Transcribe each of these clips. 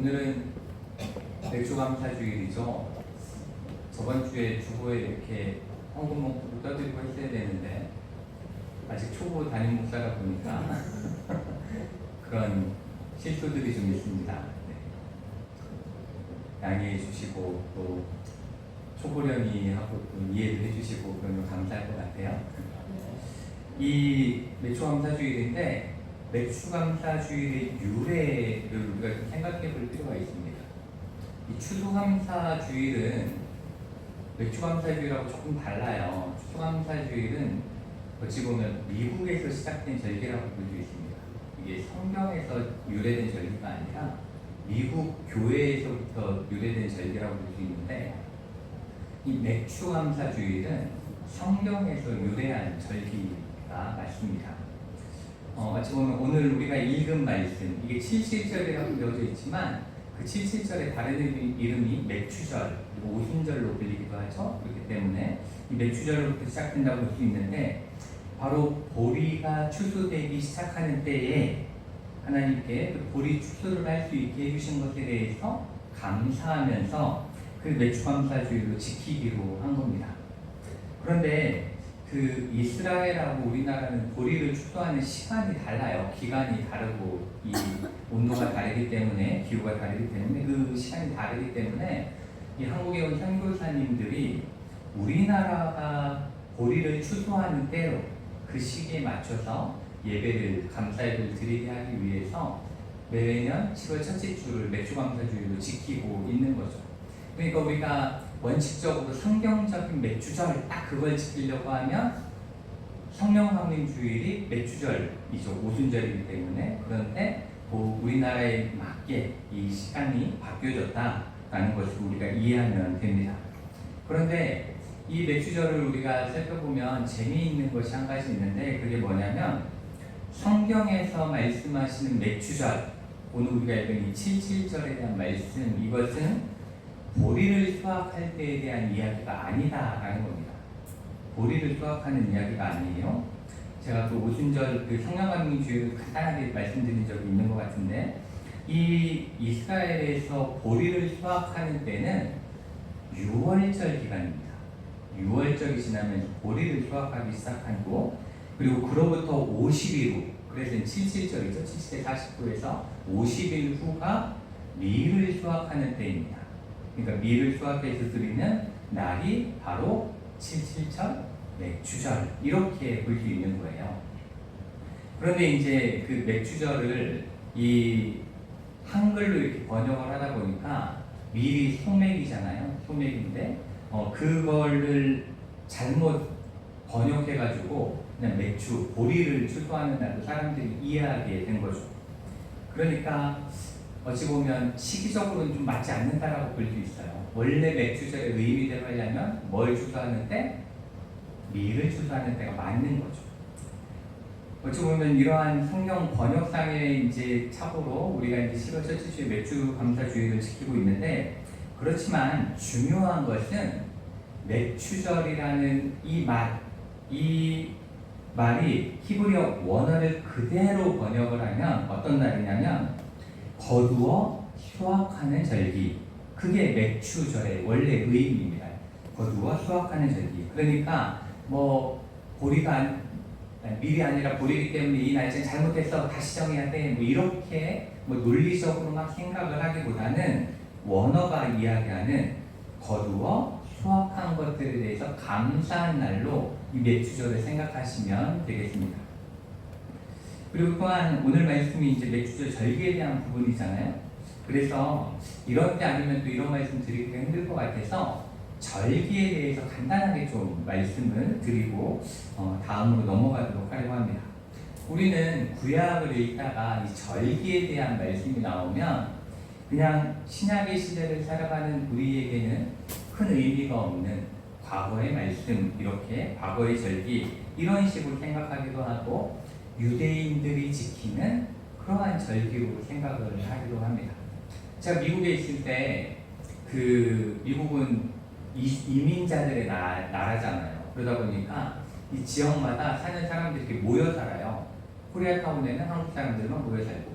오늘은 맥주감사주일이죠. 저번 주에 주보에 이렇게 헌금목표를 떠들고 했어야 되는데 아직 초보 담임 목사다 보니까 그런 실수들이 좀 있습니다. 네. 양해해 주시고 또 초보령이하고 또 이해를 해주시고 그러면 감사할 것 같아요. 이 맥주감사주일인데 맥주감사주일의 유래를 우리가 좀 생각해 볼 필요가 있습니다. 이 추수감사주일은 맥주감사주일하고 조금 달라요. 추수감사주일은 어찌 보면 미국에서 시작된 절기라고 볼 수 있습니다. 이게 성경에서 유래된 절기가 아니라 미국 교회에서부터 유래된 절기라고 볼 수 있는데, 이 맥주감사주일은 성경에서 유래한 절기가 맞습니다. 어찌 보면 오늘 우리가 읽은 말씀, 이게 77절이라고 되어져 있지만 그 77절의 다른 이름이 맥추절, 그리고 오순절로 불리기도 하죠. 그렇기 때문에 이 맥추절로부터 시작된다고 볼 수 있는데, 바로 보리가 추수되기 시작하는 때에 하나님께 그 보리 추수를 할 수 있게 해주신 것에 대해서 감사하면서 그 맥주감사주일로 지키기로 한 겁니다. 그런데 그 이스라엘하고 우리나라는 보리를 추수하는 시간이 달라요. 기간이 다르고 이 온도가 다르기 때문에, 기후가 다르기 때문에, 그 시간이 다르기 때문에 이 한국에 온 선교사님들이 우리나라가 보리를 추수하는 때로 그 시기에 맞춰서 예배를, 감사예배를 드리게 하기 위해서 매년 7월 첫째 주를 맥주감사주일로 지키고 있는 거죠. 그러니까 우리가 원칙적으로 성경적인 맥주절 딱 그걸 지키려고 하면 성령강림주일이 맥주절이죠. 오순절이기 때문에. 그런데 우리나라에 맞게 이 시간이 바뀌어졌다라는 것을 우리가 이해하면 됩니다. 그런데 이 맥주절을 우리가 살펴보면 재미있는 것이 한 가지 있는데, 그게 뭐냐면 성경에서 말씀하시는 맥주절, 오늘 우리가 읽은 이 77절에 대한 말씀, 이것은 보리를 수확할 때에 대한 이야기가 아니다라는 겁니다. 보리를 수확하는 이야기가 아니에요. 제가 그 오순절 그 성령강림주일을 간단하게 말씀드린 적이 있는 것 같은데, 이 이스라엘에서 보리를 수확하는 때는 6월절 기간입니다. 6월절이 지나면 보리를 수확하기 시작하고, 그리고 그로부터 50일 후, 그래서 77절이죠. 70대 49에서 50일 후가 밀을 수확하는 때입니다. 그러니까 밀을 수확해서 드리는 날이 바로 77절 맥주절, 이렇게 볼 수 있는 거예요. 그런데 이제 그 맥주절을 이 한글로 이렇게 번역을 하다 보니까 밀이 소맥이잖아요. 소맥인데 그거를 잘못 번역해가지고 그냥 맥주, 보리를 추수하는 날로 사람들이 이해하게 된 거죠. 그러니까 어찌 보면 시기적으로는 좀 맞지 않는다라고 볼 수 있어요. 원래 맥주절의 의미대로 하려면 뭘 추수하는 때? 밀을 추수하는 때가 맞는 거죠. 어찌 보면 이러한 성경 번역상의 이제 착오로 우리가 이제 10월 첫째 주에 맥주감사주일을 지키고 있는데, 그렇지만 중요한 것은 맥주절이라는 이 말이 히브리어 원어를 그대로 번역을 하면 어떤 날이냐면 거두어 수확하는 절기, 그게 맥주절의 원래 의미입니다. 거두어 수확하는 절기. 그러니까 보리가 밀이 아니라 보리이기 때문에 이 날짜는 잘못해서 다시 정해야 돼, 이렇게 논리적으로 막 생각을 하기보다는 원어가 이야기하는 거두어 수확한 것들에 대해서 감사한 날로 이 맥주절을 생각하시면 되겠습니다. 그리고 또한 오늘 말씀이 이제 맥주절 절기에 대한 부분이잖아요. 그래서 이런 때 아니면 또 이런 말씀 드리기가 힘들 것 같아서 절기에 대해서 간단하게 좀 말씀을 드리고 다음으로 넘어가도록 하려고 합니다. 우리는 구약을 읽다가 이 절기에 대한 말씀이 나오면 그냥 신약의 시대를 살아가는 우리에게는 큰 의미가 없는 과거의 말씀, 이렇게 과거의 절기, 이런 식으로 생각하기도 하고 유대인들이 지키는 그러한 절기로 생각을 하기도 합니다. 제가 미국에 있을 때 미국은 이민자들의 나라잖아요. 그러다 보니까 이 지역마다 사는 사람들이 이렇게 모여 살아요. 코리아타운에는 한국 사람들만 모여 살고,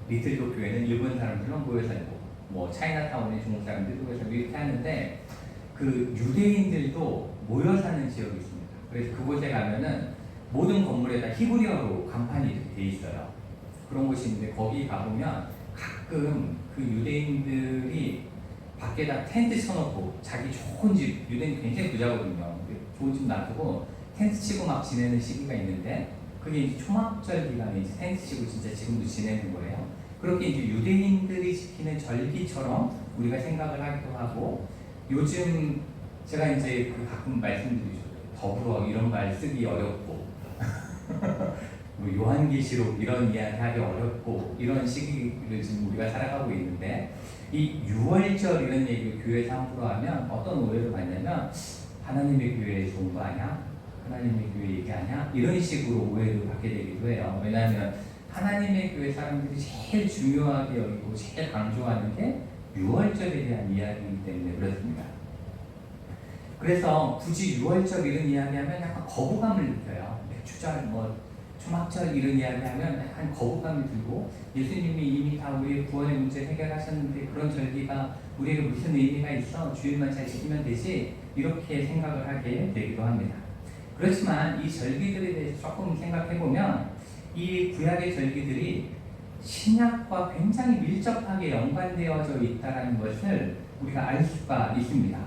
리틀도쿄에는 일본 사람들만 모여 살고, 뭐 차이나타운에 중국 사람들이 모여 살고 이렇게 하는데 그 유대인들도 모여 사는 지역이 있습니다. 그래서 그곳에 가면은 모든 건물에다 히브리어로 간판이 이렇게 돼 있어요. 그런 곳이 있는데 거기 가보면 가끔 그 유대인들이 밖에다 텐트 쳐놓고 자기 좋은 집, 유대인 굉장히 부자거든요. 좋은 집 놔두고 텐트 치고 막 지내는 시기가 있는데 그게 이제 초막절 기간에 이제 텐트 치고 진짜 지금도 지내는 거예요. 그렇게 이제 유대인들이 지키는 절기처럼 우리가 생각을 하기도 하고, 요즘 제가 이제 그 가끔 말씀드리죠. 더불어 이런 말 쓰기 어렵고 뭐 요한계시록 이런 이야기 하기 어렵고 이런 시기를 지금 우리가 살아가고 있는데, 이 6월절 이런 얘기 교회에서 함부로 하면 어떤 오해를 받냐면 하나님의 교회에서 온 거 아니야? 하나님의 교회 얘기하냐? 이런 식으로 오해를 받게 되기도 해요. 왜냐하면 하나님의 교회 사람들이 제일 중요하게 여기고 제일 강조하는 게 6월절에 대한 이야기이기 때문에 그렇습니다. 그래서 굳이 6월절 이런 이야기하면 약간 거부감을 느껴요. 주절, 뭐 초막절 이런 이야기하면 약간 거부감이 들고, 예수님이 이미 다 우리의 구원의 문제를 해결하셨는데 그런 절기가 우리에게 무슨 의미가 있어? 주일만 잘 지키면 되지? 이렇게 생각을 하게 되기도 합니다. 그렇지만 이 절기들에 대해서 조금 생각해보면 이 구약의 절기들이 신약과 굉장히 밀접하게 연관되어져 있다는 것을 우리가 알 수가 있습니다.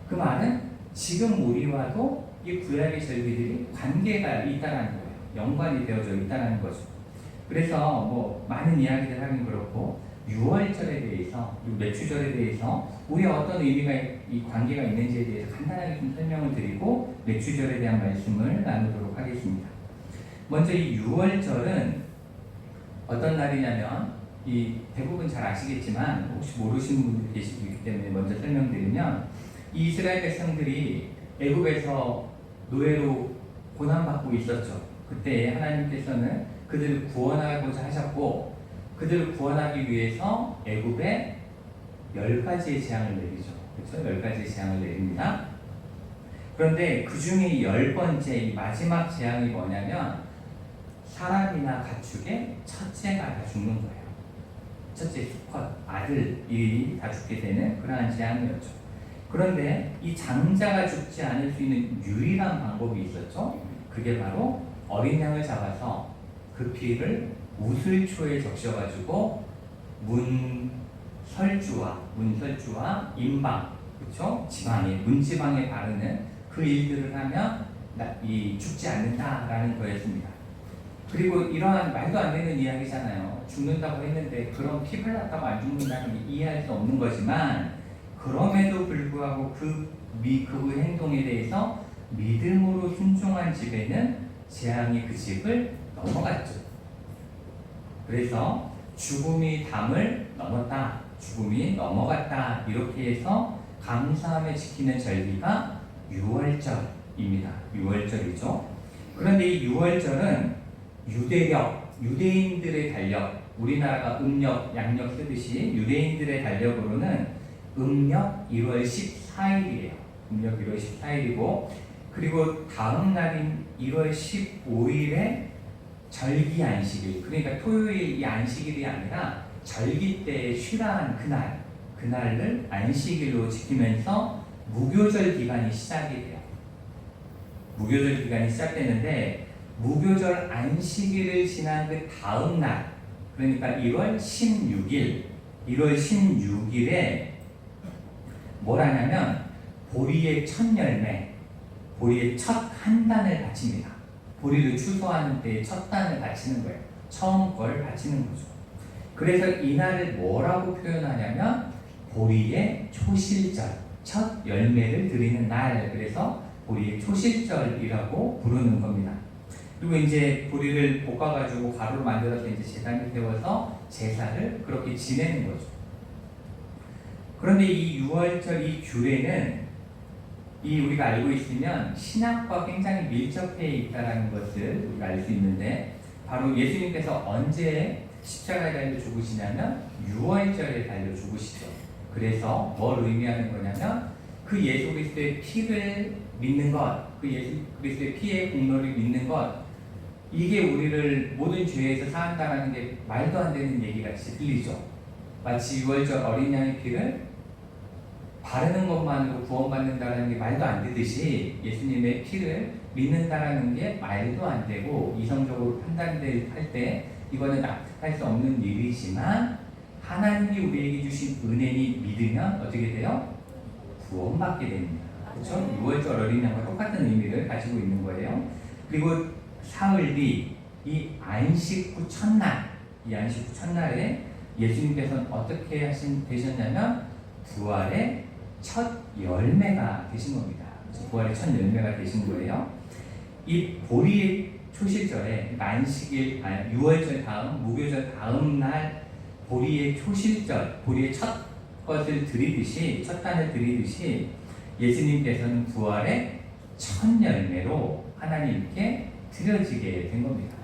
그 말은 지금 우리와도 이 구약의 절기들이 관계가 있다는 거예요. 연관이 되어져 있다는 거죠. 그래서 뭐 많은 이야기를 하긴 그렇고 6월절에 대해서, 매추절에 대해서 우리의 어떤 의미가, 이 관계가 있는지에 대해서 간단하게 좀 설명을 드리고 매추절에 대한 말씀을 나누도록 하겠습니다. 먼저 이 6월절은 어떤 날이냐면, 이 대부분 잘 아시겠지만 혹시 모르시는 분들이 계시기 때문에 먼저 설명드리면, 이 이스라엘 백성들이 애굽에서 노예로 고난받고 있었죠. 그때 하나님께서는 그들을 구원하고자 하셨고, 그들을 구원하기 위해서 애굽에 10가지의 재앙을 내리죠. 그렇죠? 10가지의 재앙을 내립니다. 그런데 그 중에 10번째, 마지막 재앙이 뭐냐면 사람이나 가축의 첫째가 다 죽는 거예요. 첫째, 수컷, 아들이 다 죽게 되는 그러한 재앙이었죠. 그런데 이 장자가 죽지 않을 수 있는 유일한 방법이 있었죠. 그게 바로 어린 양을 잡아서 그 피를 우슬초에 적셔가지고 문설주와 임방, 그렇죠? 지방에, 문지방에 바르는 그 일들을 하면 이 죽지 않는다라는 거였습니다. 그리고 이러한 말도 안 되는 이야기잖아요. 죽는다고 했는데 그런 피 발랐다고 안 죽는다는 게 이해할 수 없는 거지만, 그럼에도 불구하고 그 행동에 대해서 믿음으로 순종한 집에는 재앙이 그 집을 넘어갔죠. 그래서 죽음이 담을 넘었다, 죽음이 넘어갔다, 이렇게 해서 감사함에 지키는 절기가 6월절입니다. 6월절이죠. 그런데 이 6월절은 유대인들의 달력, 우리나라가 음력, 양력 쓰듯이 유대인들의 달력으로는 음력 1월 14일이에요. 음력 1월 14일이고, 그리고 다음 날인 1월 15일에 절기 안식일, 그러니까 토요일 이 안식일이 아니라 절기 때 쉬라한 그날을 안식일로 지키면서 무교절 기간이 시작이 돼요. 무교절 기간이 시작되는데, 무교절 안식일을 지난 그 다음 날, 그러니까 1월 16일에 뭘 하냐면 보리의 첫 열매, 보리의 첫 한 단을 바칩니다. 보리를 추수하는 때 첫 단을 바치는 거예요. 처음 걸 바치는 거죠. 그래서 이날을 뭐라고 표현하냐면 보리의 초실절, 첫 열매를 드리는 날, 그래서 보리의 초실절이라고 부르는 겁니다. 그리고 이제 보리를 볶아가지고 가루로 만들어서 이제 제단에 태워서 제사를 그렇게 지내는 거죠. 그런데 이 6월절 이 규례는 우리가 알고 있으면 신약과 굉장히 밀접해 있다는 것을 우리가 알 수 있는데, 바로 예수님께서 언제 십자가에 달려 죽으시냐면 6월절에 달려 죽으시죠. 그래서 뭘 의미하는 거냐면 그 예수 그리스도의 피를 믿는 것, 그 예수 그리스도의 피의 공로를 믿는 것, 이게 우리를 모든 죄에서 사한다라는 게 말도 안 되는 얘기같이 들리죠. 마치 유월절 어린 양의 피를 바르는 것만으로 구원받는다는 게 말도 안 되듯이 예수님의 피를 믿는다라는 게 말도 안 되고 이성적으로 판단할 때 이거는 납득할 수 없는 일이지만 하나님이 우리에게 주신 은혜니 믿으면 어떻게 돼요? 구원받게 됩니다. 그렇죠? 유월절 어린 양과 똑같은 의미를 가지고 있는 거예요. 그리고 사흘 뒤 이 안식 후 첫날, 이 안식 후 첫날에 예수님께서는 어떻게 되셨냐면 부활의 첫 열매가 되신 겁니다. 부활의 첫 열매가 되신 거예요. 이 보리의 초실절에 안식일, 유월절 다음, 무교절 다음 날 보리의 초실절, 보리의 첫 것을 드리듯이, 첫 단을 드리듯이 예수님께서는 부활의 첫 열매로 하나님께 드려지게 된 겁니다.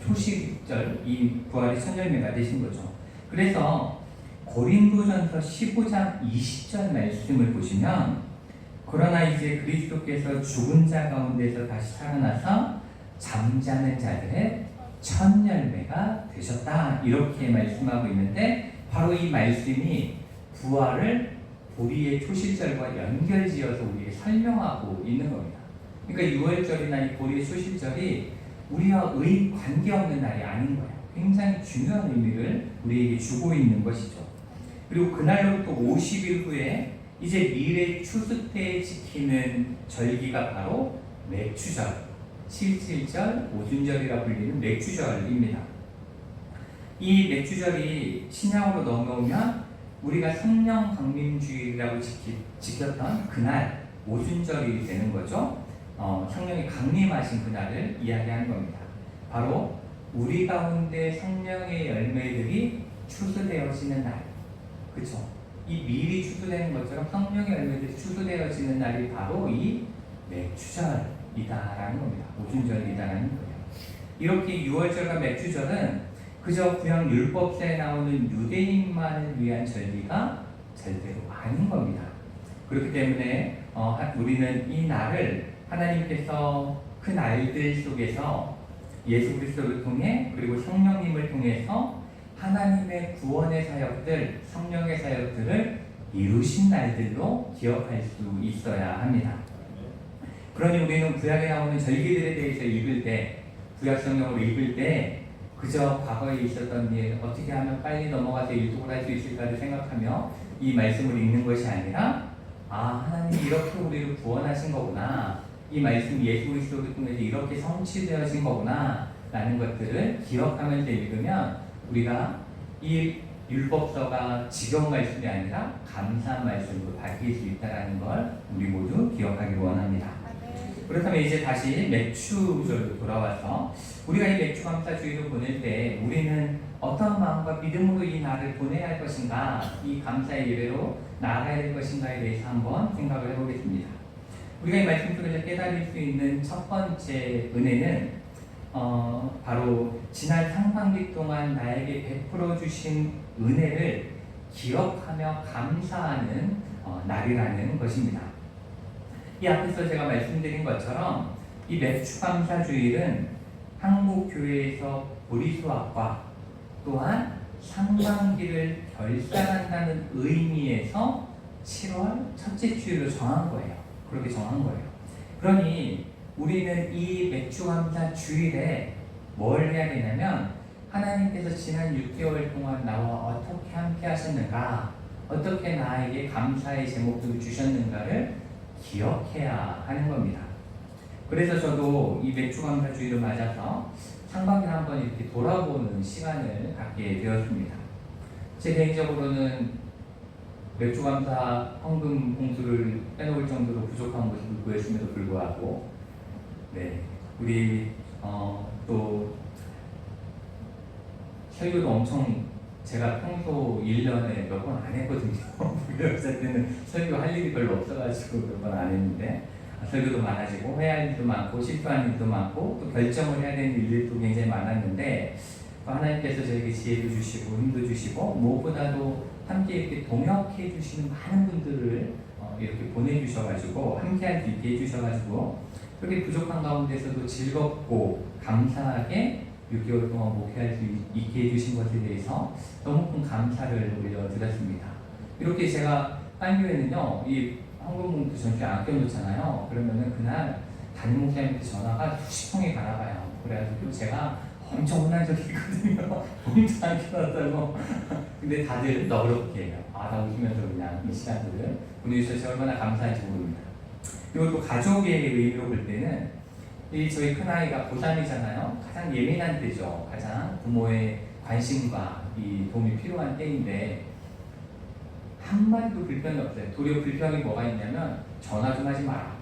초실절, 이 부활의 첫 열매가 되신 거죠. 그래서 고린도전서 15장 20절 말씀을 보시면 그러나 이제 그리스도께서 죽은 자 가운데서 다시 살아나서 잠자는 자들의 첫 열매가 되셨다 이렇게 말씀하고 있는데 바로 이 말씀이 부활을 보리의 초실절과 연결지어서 우리에게 설명하고 있는 겁니다. 그러니까 유월절이나 이 보리의 초실절이 우리와 관계없는 날이 아닌 거예요. 굉장히 중요한 의미를 우리에게 주고 있는 것이죠. 그리고 그날로부터 50일 후에 이제 미래 추수 때에 지키는 절기가 바로 맥추절, 77절, 오순절이라 불리는 맥추절입니다. 이 맥추절이 신약으로 넘어오면 우리가 성령 강림주일이라고 지켰던 그날 오순절이 되는 거죠. 성령이 강림하신 그날을 이야기하는 겁니다. 바로 우리 가운데 성령의 열매들이 추수되어지는 날, 그렇죠? 이 미리 추수되는 것처럼 성령의 열매들이 추수되어지는 날이 바로 이 맥추절이다라는 겁니다. 오순절이다라는 거예요. 이렇게 유월절과 맥추절은 그저 구약 율법서에 나오는 유대인만을 위한 절기가 절대로 아닌 겁니다. 그렇기 때문에 우리는 이 날을 하나님께서 그 날들 속에서 예수 그리스도를 통해 그리고 성령님을 통해서 하나님의 구원의 사역들, 성령의 사역들을 이루신 날들로 기억할 수 있어야 합니다. 그러니 우리는 구약에 나오는 절기들에 대해서 읽을 때, 구약 성경을 읽을 때 그저 과거에 있었던 일, 어떻게 하면 빨리 넘어가서 일독을 할 수 있을까를 생각하며 이 말씀을 읽는 것이 아니라 하나님이 이렇게 우리를 구원하신 거구나, 이 말씀이 예수 그리스도를 통해서 이렇게 성취되어진 거구나 라는 것들을 기억하면서 읽으면 우리가 이 율법서가 지겨운 말씀이 아니라 감사한 말씀으로 바뀔 수 있다는 걸 우리 모두 기억하기 원합니다. 그렇다면 이제 다시 맥추절로 돌아와서 우리가 이 맥추감사주의를 보낼 때 우리는 어떤 마음과 믿음으로 이 날을 보내야 할 것인가, 이 감사의 예배로 나아가야 될 것인가에 대해서 한번 생각을 해보겠습니다. 우리가 이 말씀 속에서 깨달을 수 있는 첫 번째 은혜는 바로 지난 상반기 동안 나에게 베풀어 주신 은혜를 기억하며 감사하는 날이라는 것입니다. 이 앞에서 제가 말씀드린 것처럼 이 맥추감사주일은 한국교회에서 보리수학과 또한 상반기를 결산한다는 의미에서 7월 첫째 주일로 정한 거예요. 그렇게 정한 거예요. 그러니 우리는 이 맥추감사 주일에 뭘 해야 되냐면 하나님께서 지난 6개월 동안 나와 어떻게 함께 하셨는가, 어떻게 나에게 감사의 제목들을 주셨는가를 기억해야 하는 겁니다. 그래서 저도 이 맥추감사 주일을 맞아서 상반기를 한번 이렇게 돌아보는 시간을 갖게 되었습니다. 제 개인적으로는 맥추감사 헌금 봉투를 빼놓을 정도로 부족한 모습을 보였음에도 불구하고 우리 또 설교도 엄청 제가 평소 1년에 몇 번 안 했거든요. 부교역사 때는 설교할 일이 별로 없어가지고 몇 번 안 했는데 설교도 많아지고 회할 일도 많고 실수하는 일도 많고 또 결정을 해야 되는 일들도 굉장히 많았는데 하나님께서 저에게 지혜도 주시고 힘도 주시고 무엇보다도 함께 이렇게 동역해 주시는 많은 분들을 이렇게 보내주셔가지고 함께 할 수 있게 해주셔가지고 그렇게 부족한 가운데서도 즐겁고 감사하게 6개월 동안 목회할 수 있게 해주신 것에 대해서 너무 큰 감사를 올려드렸습니다. 이렇게 제가 딴 교회는요, 이 헌금봉투 전체 아껴놓잖아요. 그러면은 그날 담임 목사님한테 전화가 수십 통이 가나 봐요. 그래가지고 제가 엄청 혼란적이거든요. 봉투 아껴놨다고. 근데 다들 너그럽게 해요. 다 웃으면서 그냥 이 시간들을 보내주셔서 얼마나 감사한지 모릅니다. 그리고 또 가족의 의미로 볼 때는 이 저희 큰아이가 고3이잖아요. 가장 예민한 때죠. 가장 부모의 관심과 이 도움이 필요한 때인데 한마디도 불평이 없어요. 도리어 불평이 뭐가 있냐면 전화 좀 하지 마라.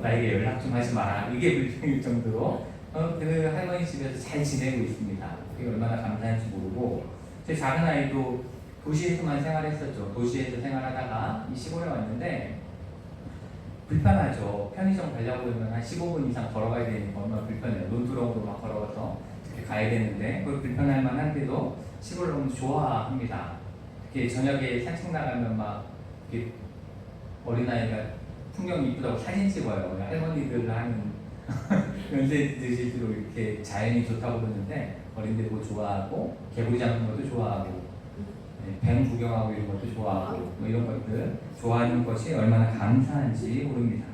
나에게 연락 좀 하지 마라. 이게 불평일 정도로 그 할머니 집에서 잘 지내고 있습니다. 그게 얼마나 감사한지 모르고 제 작은 아이도 도시에서만 생활했었죠. 도시에서 생활하다가 이 시골에 왔는데 불편하죠. 편의점 가려고 하면 한 15분 이상 걸어가야 되니까 얼마나 불편해요. 논두렁으로 막 걸어가서 이렇게 가야 되는데 그걸 불편할 만한데도 시골을 너무 좋아합니다. 특히 저녁에 산책 나가면 막 이렇게 어린아이가 풍경이 이쁘다고 사진 찍어요. 할머니들 하는 연세 드실수록 이렇게 자연이 좋다고 그러는데 어린들 뭐 좋아하고 개구리 잡는 것도 좋아하고 뱀 구경하고 이런 것도 좋아하고 뭐 이런 것들 좋아하는 것이 얼마나 감사한지 모릅니다.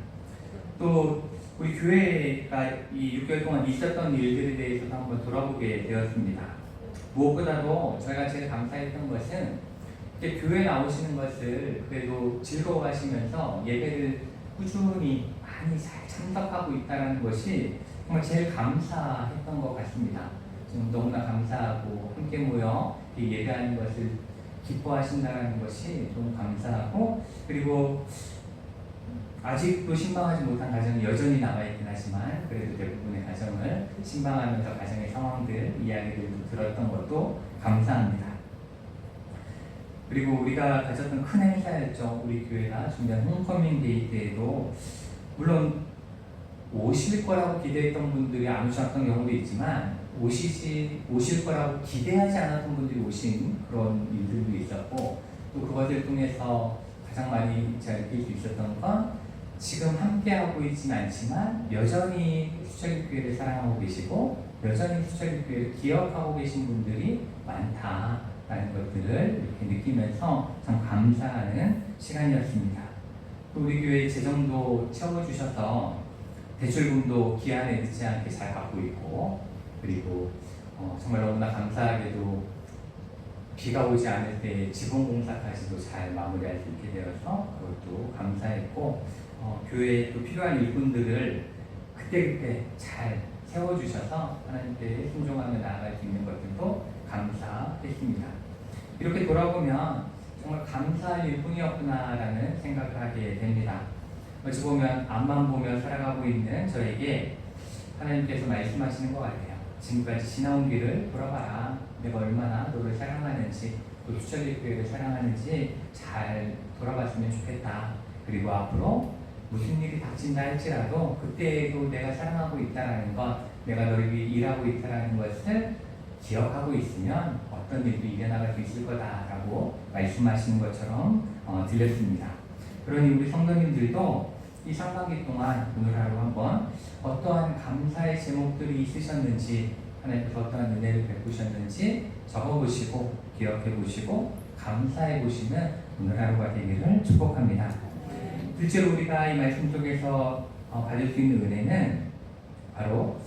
또 우리 교회가 이 6개월 동안 있었던 일들에 대해서도 한번 돌아보게 되었습니다. 무엇보다도 저희가 제일 감사했던 것은 교회 나오시는 것을 그래도 즐거워하시면서 예배를 꾸준히 많이 잘 참석하고 있다는 것이 정말 제일 감사했던 것 같습니다. 지금 너무나 감사하고 함께 모여 예배하는 것을 기뻐하신다는 것이 너무 감사하고 그리고 아직도 신방하지 못한 가정이 여전히 남아있긴 하지만 그래도 대부분의 가정을 신방하면서 가정의 상황들, 이야기들도 들었던 것도 감사합니다. 그리고 우리가 가졌던 큰 행사였죠. 우리 교회가 준비한 홈커밍 데이 때에도 물론 오실 거라고 기대했던 분들이 안 오셨던 경우도 있지만 오실 거라고 기대하지 않았던 분들이 오신 그런 일들도 있었고 또 그것을 통해서 가장 많이 제가 느낄 수 있었던 건 지금 함께하고 있지는 않지만 여전히 수철교회를 사랑하고 계시고 여전히 수철교회를 기억하고 계신 분들이 많다라는 것들을 이렇게 느끼면서 참 감사하는 시간이었습니다. 또 우리 교회 재정도 채워주셔서 대출금도 기한에 늦지 않게 잘 받고 있고 그리고 정말 너무나 감사하게도 비가 오지 않을 때 지붕공사까지도 잘 마무리할 수 있게 되어서 그것도 감사했고 교회에 또 필요한 일꾼들을 그때그때 잘 세워주셔서 하나님께 순종하며 나아갈 수 있는 것들도 감사했습니다. 이렇게 돌아보면 정말 감사할 일뿐이었구나라는 생각을 하게 됩니다. 어찌 보면 앞만 보며 살아가고 있는 저에게 하나님께서 말씀하시는 것 같아요. 지금까지 지나온 길을 돌아봐라. 내가 얼마나 너를 사랑하는지 또 수철교회를 사랑하는지 잘 돌아봤으면 좋겠다. 그리고 앞으로 무슨 일이 닥친다 할지라도 그때에도 내가 사랑하고 있다는 것, 내가 너를 위해 일하고 있다는 것을 기억하고 있으면 어떤 일도 이겨나갈 수 있을 거다라고 말씀하시는 것처럼 들렸습니다. 그러니 우리 성도님들도 이 상반기 동안 오늘 하루 한번 어떠한 감사의 제목들이 있으셨는지 하나님께서 어떠한 은혜를 베푸셨는지 적어보시고 기억해보시고 감사해보시는 오늘 하루가 되기를 축복합니다. 둘째로 우리가 이 말씀 속에서 받을 수 있는 은혜는 바로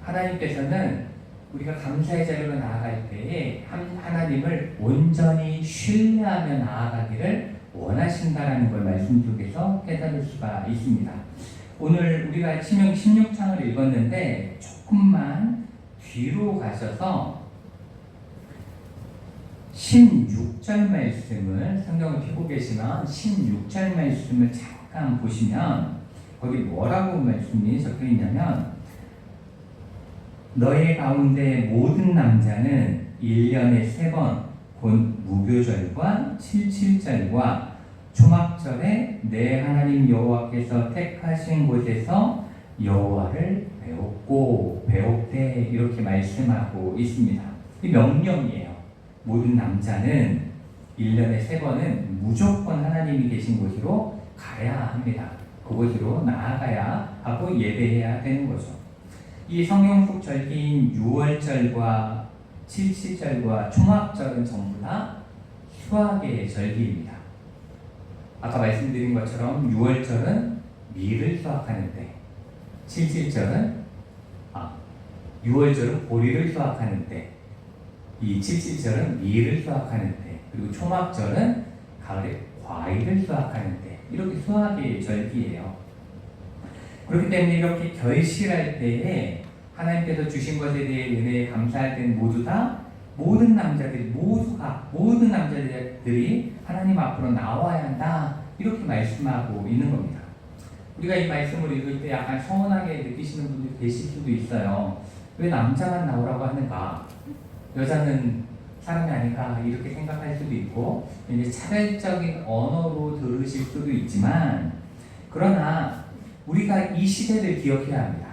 하나님께서는 우리가 감사의 자리로 나아갈 때에 하나님을 온전히 신뢰하며 나아가기를 원하신다라는 걸 말씀 속에서 깨달을 수가 있습니다. 오늘 우리가 신명 16장을 읽었는데 조금만 뒤로 가셔서 16절 말씀을 성경을 펴고 계시면 16절 말씀을 잠깐 보시면 거기 뭐라고 말씀이 적혀 있냐면 너의 가운데 모든 남자는 1년에 3번 곧 무교절과 77절과 초막절에 내 하나님 여호와께서 택하신 곳에서 여호와를 배웁되 이렇게 말씀하고 있습니다. 이 명령이에요. 모든 남자는 1년에 3번은 무조건 하나님이 계신 곳으로 가야 합니다. 그곳으로 나아가야 하고 예배해야 되는 거죠. 이 성경 속 절기인 유월절과 칠칠절과 초막절은 전부 다 수학의 절기입니다. 아까 말씀드린 것처럼 유월절은 밀을 수확하는데, 유월절은 보리를 수확하는데, 이 칠칠절은 밀을 수확하는데, 그리고 초막절은 가을에 과일을 수확하는데, 이렇게 수학의 절기예요. 그렇기 때문에 이렇게 결실할 때에 하나님께서 주신 것에 대해 은혜에 감사할 때는 모두 다 모든 남자들이 모든 남자들이 하나님 앞으로 나와야 한다, 이렇게 말씀하고 있는 겁니다. 우리가 이 말씀을 읽을 때 약간 서운하게 느끼시는 분들이 계실 수도 있어요. 왜 남자만 나오라고 하는가? 여자는 사람이 아닌가? 이렇게 생각할 수도 있고, 이제 차별적인 언어로 들으실 수도 있지만, 그러나 우리가 이 시대를 기억해야 합니다.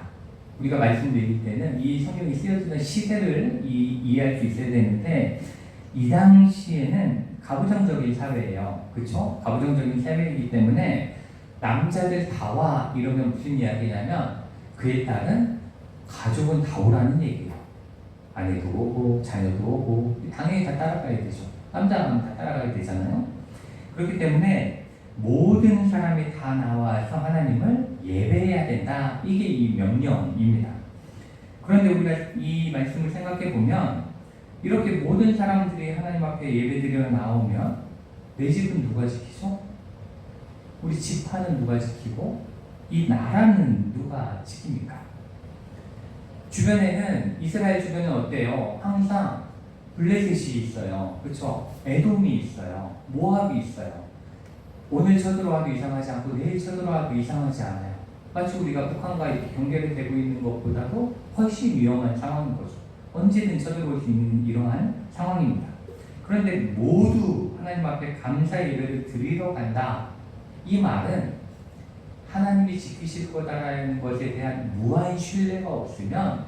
우리가 말씀드릴 때는 이 성경이 쓰여지는 시대를 이해할 수 있어야 되는데, 이 당시에는 가부장적인 사회예요. 그렇죠? 가부장적인 사회이기 때문에 남자들 다 와 이러면 무슨 이야기냐면 그에 따른 가족은 다 오라는 얘기예요. 아내도 오고 자녀도 오고 당연히 다 따라가야 되죠. 남자라면 다 따라가야 되잖아요. 그렇기 때문에 모든 사람이 다 나와서 하나님을 예배해야 된다. 이게 이 명령입니다. 그런데 우리가 이 말씀을 생각해 보면 이렇게 모든 사람들이 하나님 앞에 예배드려 나오면 내 집은 누가 지키죠? 우리 지파는 누가 지키고 이 나라는 누가 지킵니까? 주변에는 이스라엘 주변은 어때요? 항상 블레셋이 있어요. 그렇죠? 에돔이 있어요. 모압이 있어요. 오늘 쳐들어와도 이상하지 않고 내일 쳐들어와도 이상하지 않아요. 마치 우리가 북한과 이렇게 경계를 되고 있는 것보다도 훨씬 위험한 상황인 거죠. 언제든 쳐들어올 수 있는 이러한 상황입니다. 그런데 모두 하나님 앞에 감사의 예배를 드리러 간다. 이 말은 하나님이 지키실 거다라는 것에 대한 무한 신뢰가 없으면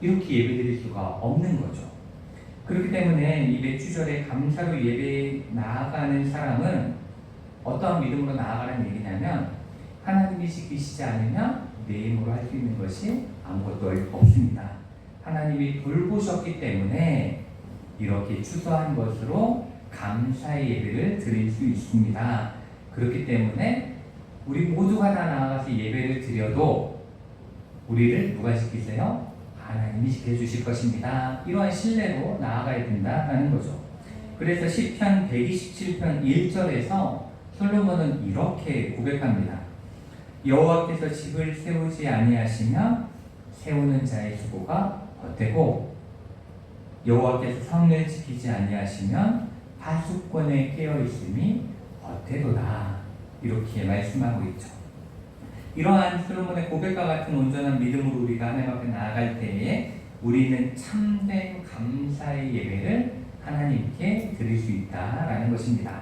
이렇게 예배드릴 수가 없는 거죠. 그렇기 때문에 이 매주절에 감사로 예배에 나아가는 사람은 어떠한 믿음으로 나아가는 얘기냐면 하나님이 지키시지 않으면 내 힘으로 할 수 있는 것이 아무것도 없습니다. 하나님이 돌보셨기 때문에 이렇게 추수한 것으로 감사의 예배를 드릴 수 있습니다. 그렇기 때문에 우리 모두가 다 나아가서 예배를 드려도 우리를 누가 지키세요? 하나님이 지켜주실 것입니다. 이러한 신뢰로 나아가야 된다는 거죠. 그래서 시편 127편 1절에서 솔로몬은 이렇게 고백합니다. 여호와께서 집을 세우지 아니하시며 세우는 자의 수고가 헛되고 여호와께서 성을 지키지 아니하시면 파수꾼에 깨어 있음이 헛되도다. 이렇게 말씀하고 있죠. 이러한 솔로몬의 고백과 같은 온전한 믿음으로 우리가 하나님 앞에 나아갈 때에 우리는 참된 감사의 예배를 하나님께 드릴 수 있다라는 것입니다.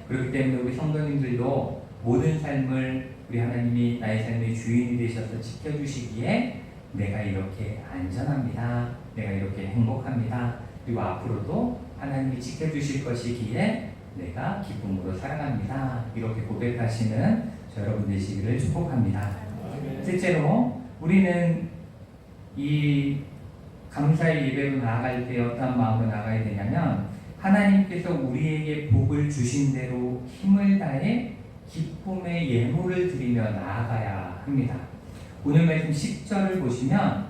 그렇기 때문에 우리 성도님들도 모든 삶을 우리 하나님이 나의 삶의 주인이 되셔서 지켜주시기에 내가 이렇게 안전합니다. 내가 이렇게 행복합니다. 그리고 앞으로도 하나님이 지켜주실 것이기에 내가 기쁨으로 살아갑니다. 이렇게 고백하시는 저 여러분 되시기를 축복합니다. 실제로 우리는 이 감사의 예배로 나아갈 때 어떤 마음으로 나가야 되냐면 하나님께서 우리에게 복을 주신 대로 힘을 다해 기쁨의 예물을 드리며 나아가야 합니다. 오늘 말씀 10절을 보시면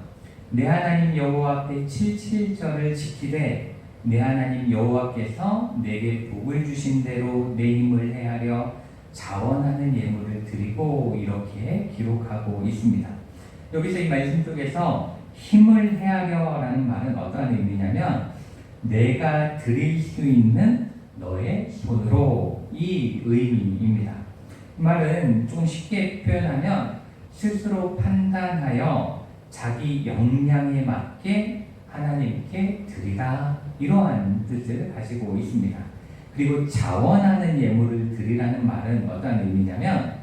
내 하나님 여호와 앞에 77절을 지키되 내 하나님 여호와께서 내게 복을 주신 대로 내 힘을 헤아려 자원하는 예물을 드리고 이렇게 기록하고 있습니다. 여기서 이 말씀 속에서 힘을 헤아려라는 말은 어떠한 의미냐면 내가 드릴 수 있는 너의 손으로 이 의미입니다. 이 말은 좀 쉽게 표현하면 스스로 판단하여 자기 역량에 맞게 하나님께 드리라 이러한 뜻을 가지고 있습니다. 그리고 자원하는 예물을 드리라는 말은 어떤 의미냐면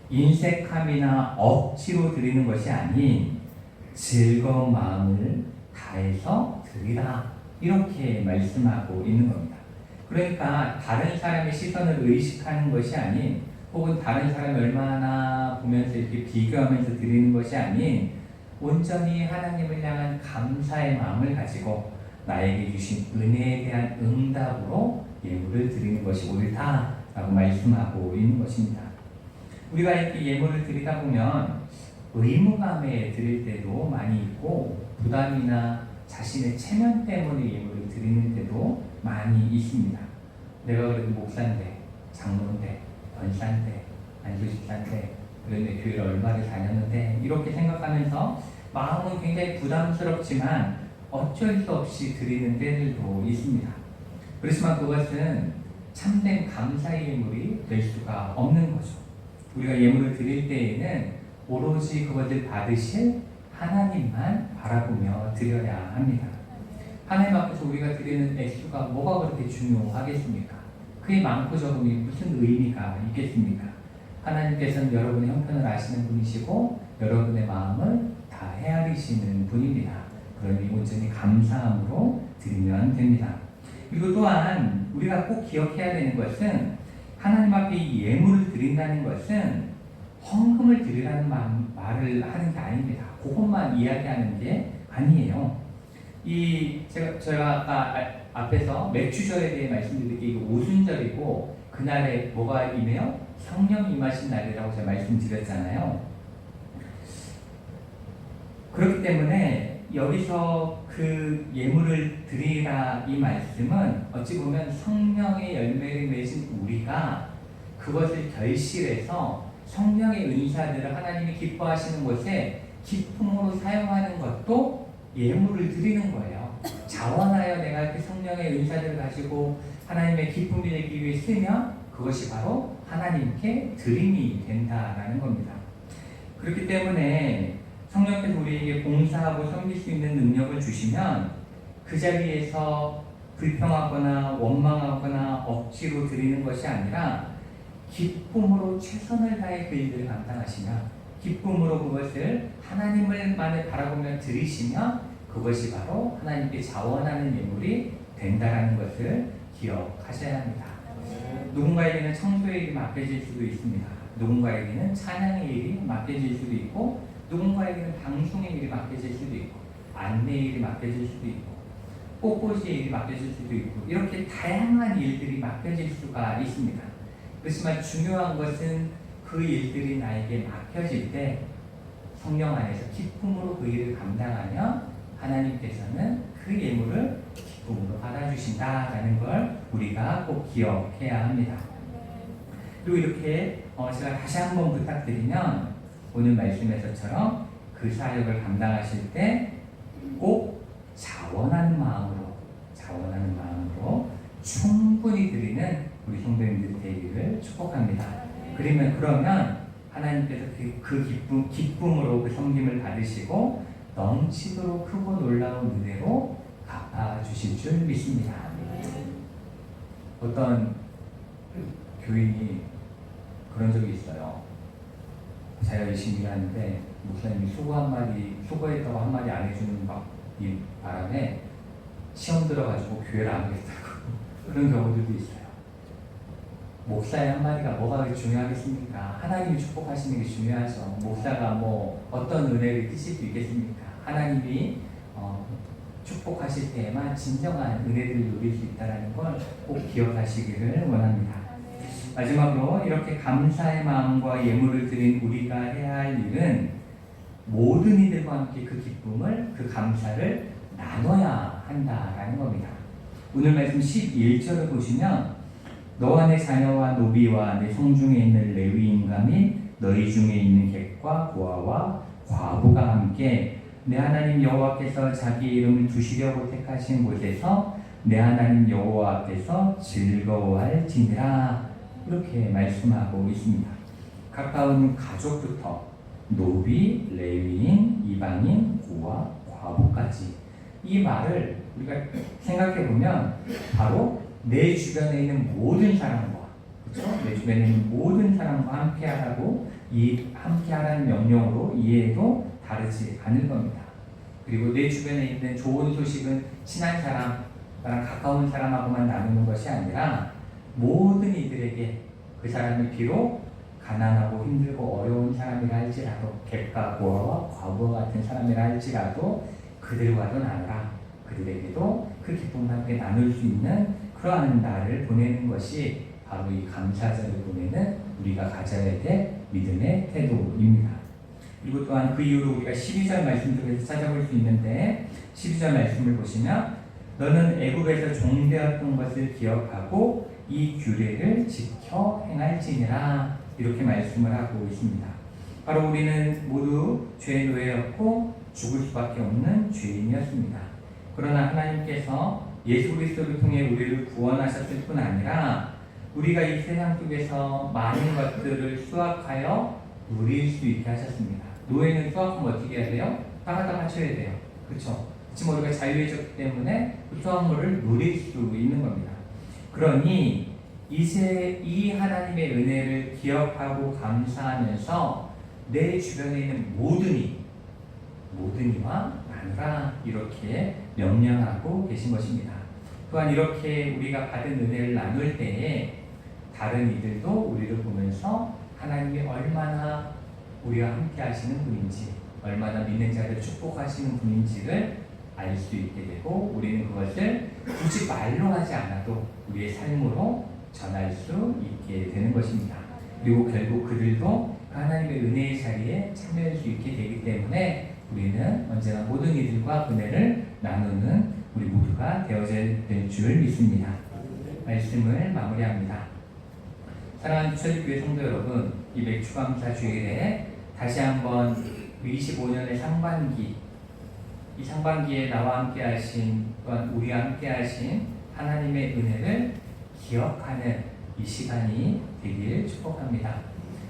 인색함이나 억지로 드리는 것이 아닌 즐거운 마음을 다해서 드리라 이렇게 말씀하고 있는 겁니다. 그러니까 다른 사람의 시선을 의식하는 것이 아닌 혹은 다른 사람이 얼마나 보면서 이렇게 비교하면서 드리는 것이 아닌 온전히 하나님을 향한 감사의 마음을 가지고 나에게 주신 은혜에 대한 응답으로 예물을 드리는 것이 옳다라고 말씀하고 있는 것입니다. 우리가 이렇게 예물을 드리다 보면 의무감에 드릴 때도 많이 있고 부담이나 자신의 체면 때문에 예물을 드리는 때도 많이 있습니다. 내가 그래도 목사인데, 장로인데, 권사인데, 안수집사인데, 그런데 교회를 얼마를 다녔는데 이렇게 생각하면서 마음은 굉장히 부담스럽지만 어쩔 수 없이 드리는 때들도 있습니다. 그렇지만 그것은 참된 감사의 예물이 될 수가 없는 거죠. 우리가 예물을 드릴 때에는 오로지 그것을 받으실 하나님만 바라보며 드려야 합니다. 하나님 앞에서 우리가 드리는 액수가 뭐가 그렇게 중요하겠습니까? 그게 많고 적음이 무슨 의미가 있겠습니까? 하나님께서는 여러분의 형편을 아시는 분이시고 여러분의 마음을 다 헤아리시는 분입니다. 그러니 온전히 감사함으로 드리면 됩니다. 그리고 또한 우리가 꼭 기억해야 되는 것은 하나님 앞에 이 예물을 드린다는 것은 헌금을 드리라는 말을 하는 게 아닙니다. 그것만 이야기하는 게 아니에요. 제가 아까 앞에서 맥주절에 대해 말씀드릴 때 이거 오순절이고 그날에 뭐가 임해요? 성령 임하신 날이라고 제가 말씀드렸잖아요. 그렇기 때문에 여기서 그 예물을 드리라 이 말씀은 어찌 보면 성령의 열매를 맺은 우리가 그것을 결실해서 성령의 은사들을 하나님이 기뻐하시는 곳에 기쁨으로 사용하는 것도 예물을 드리는 거예요. 자원하여 내가 이렇게 성령의 은사들을 가지고 하나님의 기쁨이 되기 위해 쓰면 그것이 바로 하나님께 드림이 된다라는 겁니다. 그렇기 때문에 성령께서 우리에게 봉사하고 섬길 수 있는 능력을 주시면 그 자리에서 불평하거나 원망하거나 억지로 드리는 것이 아니라 기쁨으로 최선을 다해 그 일을 감당하시며 기쁨으로 그것을 하나님을만을 바라보며 드리시면 그것이 바로 하나님께 자원하는 예물이 된다라는 것을 기억하셔야 합니다. 누군가에게는 청소의 일이 맡겨질 수도 있습니다. 누군가에게는 찬양의 일이 맡겨질 수도 있고 누군가에게는 방송의 일이 맡겨질 수도 있고 안내의 일이 맡겨질 수도 있고 꽃꽂이의 일이 맡겨질 수도 있고 이렇게 다양한 일들이 맡겨질 수가 있습니다. 그렇지만 중요한 것은 그 일들이 나에게 맡겨질 때 성령 안에서 기쁨으로 그 일을 감당하면 하나님께서는 그 예물을 기쁨으로 받아주신다라는 걸 우리가 꼭 기억해야 합니다. 그리고 이렇게 제가 다시 한번 부탁드리면 오늘 말씀에서처럼 그 사역을 감당하실 때 꼭 자원하는 마음으로 충분히 드리는 우리 성도님들 되기를 축복합니다. 그러면 하나님께서 그 기쁨으로 그 섬김을 받으시고 넘치도록 크고 놀라운 은혜로 갚아주실 줄 믿습니다. 어떤 교인이 그런 적이 있어요. 자기가 열심히 일하는데 목사님이 수고했다고 한마디 안 해주는 이 바람에 시험 들어가지고 교회를 안 오겠다고 그런 경우들도 있어요. 목사의 한마디가 뭐가 중요하겠습니까? 하나님이 축복하시는 게 중요하죠. 목사가 뭐 어떤 은혜를 끼칠 수 있겠습니까? 하나님이 축복하실 때에만 진정한 은혜를 누릴 수 있다는 걸 꼭 기억하시기를 원합니다. 마지막으로 이렇게 감사의 마음과 예물을 드린 우리가 해야 할 일은 모든 이들과 함께 그 기쁨을, 그 감사를 나눠야 한다라는 겁니다. 오늘 말씀 11절을 보시면 너와 내 자녀와 노비와 내 성중에 있는 레위인과 및 너희 중에 있는 객과 고아와 과부가 함께 내 하나님 여호와께서 자기 이름을 두시려고 택하신 곳에서 내 하나님 여호와 앞에서 즐거워할지니라 이렇게 말씀하고 있습니다. 가까운 가족부터 노비, 레위인, 이방인, 고아, 과부까지 이 말을 우리가 생각해 보면 바로 내 주변에 있는 모든 사람과 그렇죠? 내 주변에 있는 모든 사람과 함께하라고 함께하라는 명령으로 이해해도 다르지 않을 겁니다. 그리고 내 주변에 있는 좋은 소식은 친한 사람, 나랑 가까운 사람하고만 나누는 것이 아니라 모든 이들에게 그 사람이 비록 가난하고 힘들고 어려운 사람이라 할지라도 객과 고아와 과부와 같은 사람이라 할지라도 그들과도 나누라. 그들에게도 그 기쁨과 함께 나눌 수 있는 그러한 날을 보내는 것이 바로 이 감사절을 보내는 우리가 가져야 될 믿음의 태도입니다. 그리고 또한 그 이후로 우리가 12절 말씀 속에서 찾아볼 수 있는데 12절 말씀을 보시면 너는 애굽에서 종되었던 것을 기억하고 이 규례를 지켜 행할지니라 이렇게 말씀을 하고 있습니다. 바로 우리는 모두 죄의 노예였고 죽을 수밖에 없는 죄인이었습니다. 그러나 하나님께서 예수 그리스도를 통해 우리를 구원하셨을 뿐 아니라 우리가 이 세상 속에서 많은 것들을 수확하여 누릴 수 있게 하셨습니다. 노예는 수확하면 어떻게 해야 돼요? 땅에다 바쳐야 돼요. 그렇죠? 지금 우리가 자유해졌기 때문에 그 수확물을 누릴 수 있는 겁니다. 그러니 이제 이 하나님의 은혜를 기억하고 감사하면서 내 주변에 있는 모든 이와 나누라 이렇게 명령하고 계신 것입니다. 또한 이렇게 우리가 받은 은혜를 나눌 때에 다른 이들도 우리를 보면서 하나님이 얼마나 우리와 함께 하시는 분인지, 얼마나 믿는 자를 축복하시는 분인지를 알 수 있게 되고 우리는 그것을 굳이 말로 하지 않아도 우리의 삶으로 전할 수 있게 되는 것입니다. 그리고 결국 그들도 하나님의 은혜의 자리에 참여할 수 있게 되기 때문에 우리는 언제나 모든 이들과 은혜를 나누는 우리 모두가 되어야 될 줄 믿습니다. 말씀을 마무리합니다. 사랑하는 초대교회 성도 여러분, 이 맥주감사 주일에 다시 한번 25년의 상반기, 이 상반기에 나와 함께 하신 또한 우리와 함께 하신 하나님의 은혜를 기억하는 이 시간이 되길 축복합니다.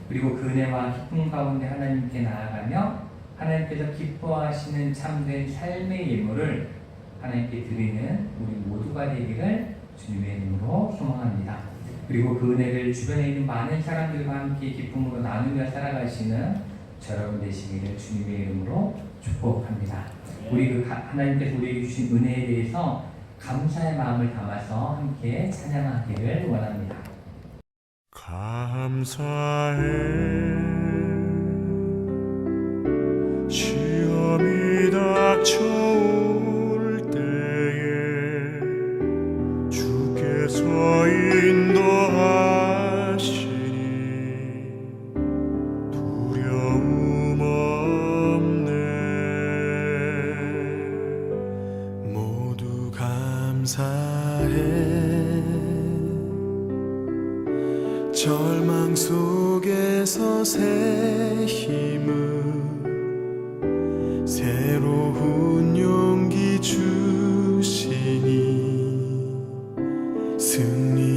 그리고 그 은혜와 기쁨 가운데 하나님께 나아가며 하나님께서 기뻐하시는 참된 삶의 예물을 하나님께 드리는 우리 모두가 되기를 주님의 이름으로 소망합니다. 그리고 그 은혜를 주변에 있는 많은 사람들과 함께 기쁨으로 나누며 살아가시는 저 여러분 되시기를 주님의 이름으로 축복합니다. 우리 그 하나님께서 우리에게 주신 은혜에 대해서 감사의 마음을 담아서 함께 찬양하기를 원합니다. 감사해 시험이 닥쳐올 때에 주께서 인도하시니 두려움 없네. 모두 감사해 절망 속에서 새 힘을 새로운 용기 주시니 승리